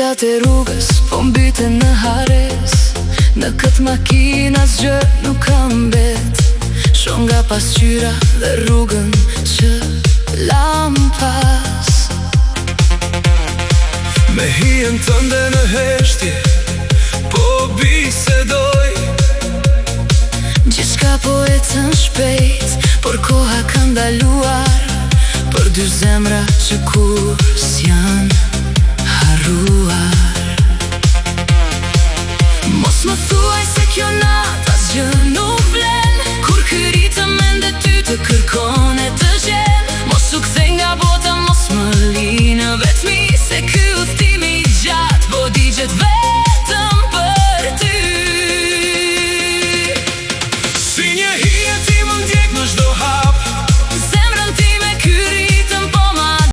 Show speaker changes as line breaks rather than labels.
Dritat e rrugës po mbyten në hares. Në këtë makina s'gjë nuk kam bet. Shoh nga pasqyra dhe rrugën që lam pas.
Me hijen tënde në heshtje po bisedoj.
Gjithçka po ecën shpejt, por koha ka ndaluar për dy zemra që kur s'jan harruar. Mos më thuaj se kjo natë asgjë nuk vlen.